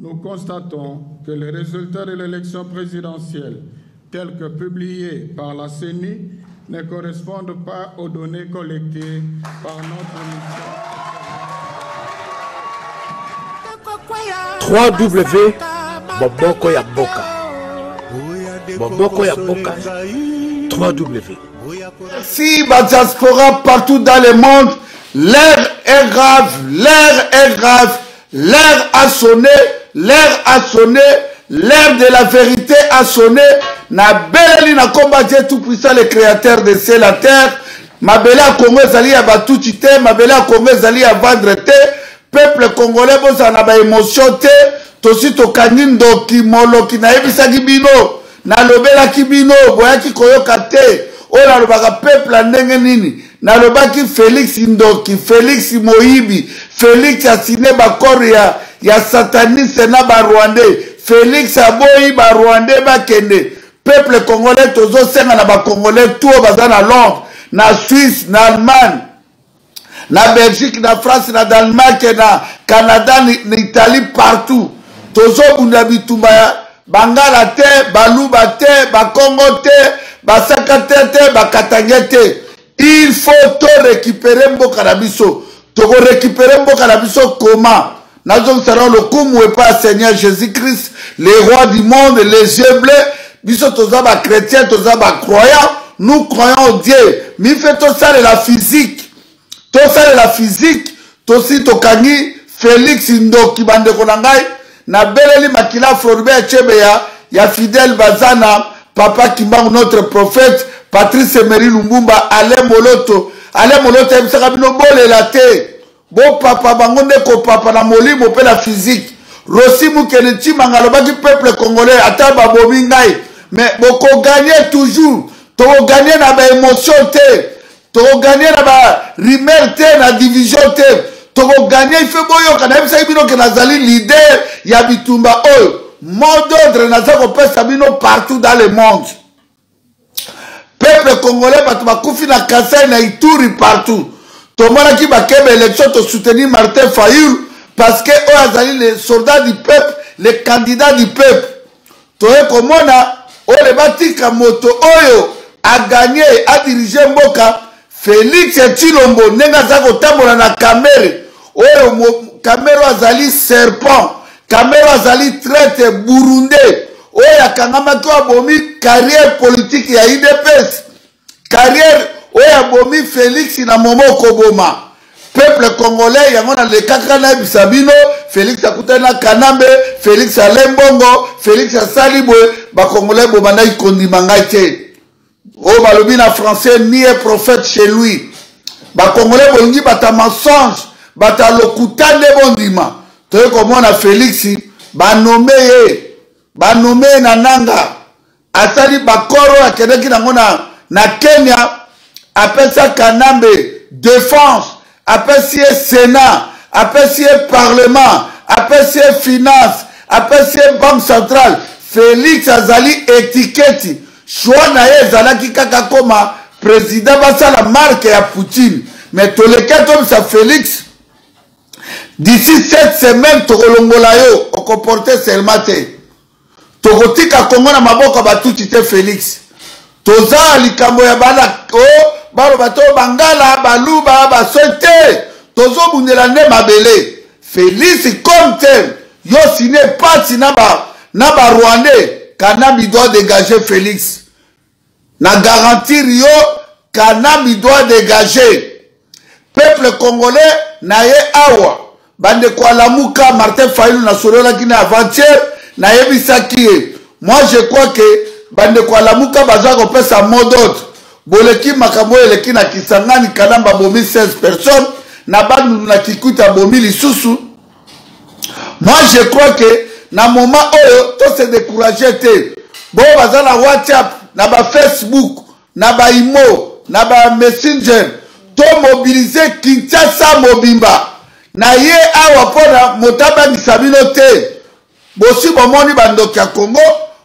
nous constatons que les résultats de l'élection présidentielle, tels que publiés par la CENI, ne correspondent pas aux données collectées par notre mission. 3W Boboko ya Boka. Boboko ya Boka. 3W. Si la diaspora partout dans le monde, l'air est grave, l'air est grave, l'air a sonné, l'air a sonné, l'air de la vérité a sonné. Na beleli na combat Dieu tout puissant, le créateur de ciel la terre. Ma belle à Congo zali à batuti te, ma belle à Congo zali à vendre te. Peuple congolais boza na ba émotion te, tosi to kanindo ki molo ki na ebisa ki bino, na lobela ki bino, boya ki koyoka te. O na lobaka peuple ndenge nini, na lobaki Félix Ndoki, Félix Moïbi, Félix asine bakor ya sataniste na ba Rwandais, Félix aboyi ba Rwandais bakende. Peuple congolais tozo senga na ba congolais tout baza na Londres, na Suisse, na Allemagne, na Belgique, na France, na Danemark, na Canada, na Italie, partout. Tozo bunda bitumba bangala te, baluba te, bakongo te, basaka te, bakatange te. Il faut tout récupérer mboka na biso. Toko récupérer mboka na biso comment? Nazong saron le kumu et pas Seigneur Jésus-Christ, le roi du monde, les yeux bleus. Biso toza ba chrétien, toza ba croyant. Nous croyons au Dieu. Mais fait tout ça de la physique. Tout ça de la physique. Tosi tokani Félix Ndoki bande konangai. Na beleli makila Floribert Chebeya. Ya Fidèle Bazana. Papa Kimbangu notre prophète. Patrice Emery Lumbumba. Alain Moloto. Alain Moloto ebisaka bino bole la te. Bo papa bangonde ko papa na molimo pe la physique. Rossi Mukene Chimangaloba qui peuple congolais. Ata babomi ngai. Mais boko gagner toujours. To gagner na ba émotion te. To gagner na ba rimel te na division te. To gagner il fait boyo kana bisa bino ke nazali leader ya bitumba oyo. Mot d'ordre nazako pesa bino partout dans le monde. Peuple congolais batu bakufi na Kasai na Ituri partout. To mona ki bakebe élection to soutenir Martin Fayulu parce que oyo azali les soldats du peuple, les candidats du peuple. To ekomona Ole batika moto oyo a gagné, a dirigé mboka Félix Tshilombo nenga zako tambola na kamere oyo kamero azali serpent, kamero azali traite burundais oyo akangama ko abomi carrière politique ya IDPS, carrière oyo abomi Félix na momoko boma. Peuple congolais yango na le kakana bisabino Félix akutana Kanambe, Félix Alembongo, Félix Asalibwe, ba congolais bomana ikondima ngai te. O balobi na français ni est prophète chez lui. Ba congolais bolingi bata mensonge, bata lokutane bondima. Toye komona Félix ba nommé na nanga. Asali bakoro akedeki nango na Kenya, apesa Kanambe défense. Apprécier Sénat, apprécier Parlement, apprécier Finance, apprécier Banque Centrale. Félix Azali étiquette. Choix nae zalaki kaka koma président basa la marque ya Poutine. Mais tous les cas comme ça Félix, d'ici 7 semaines tokolongola yo, on comportait seulement te. Tokotika Congo na maboko batuti te Félix. Toza likambo ya bana o balo bato bangala baluba basote tozo bundela ne mabele Félix comme tel yo signé parti na ba Rwandais Kanambi doit dégager Félix na garantir yo Kanambi doit dégager peuple congolais na ye awa bande kwa lamuka Martin Fayulu na solola kina avant-hier na yebisaki moi je crois que bande kwa lamuka baza ko pesa mot d'ordre. Boleki makambo eleki na Kisangani Kanamba bomi 16 personnes. Na bandu na Kikuta bomi lisusu. Moi je crois que na moment oyo to se décourager te. Bo baza na WhatsApp, na ba Facebook, na ba Imo, na ba Messenger. To mobiliser Kinshasa mobimba. Na ye awa pona motaba nisabino te. Bosi bomoni bandoki ya Congo,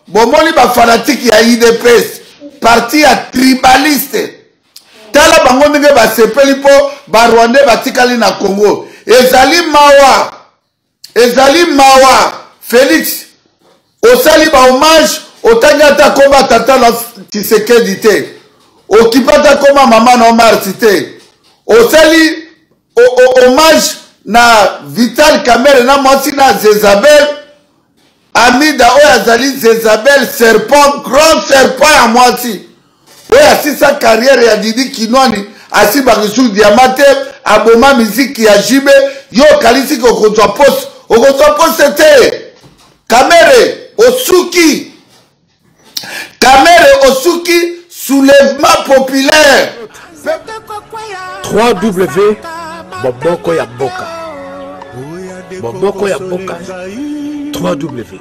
bomoni ba fanatique ya IDPS. Parti ya tribaliste. Tala bango ndenge ba sepeli po ba Rwandais batikali na Congo. Ezali mawa Félix, osali ba hommage, otangata koma tata na Tshisekedi te. Okipata koma mama na Omar te. Osali hommage na Vital Kamerhe na mwasi na Zezabel. Amida oyo azali Zezabel serpent, grand serpent ya mwasi. Oyo asisa carrière ya Didi Kinwani, asiba kisu diamate, aboma miziki ya Jibe, yo kalisi kokozwa poste. Okozwa poste te. Kamerhe Osuki. Kamerhe Osuki, soulèvement populaire. 3W Boboko ya Boka. Boboko ya Boka. 3W.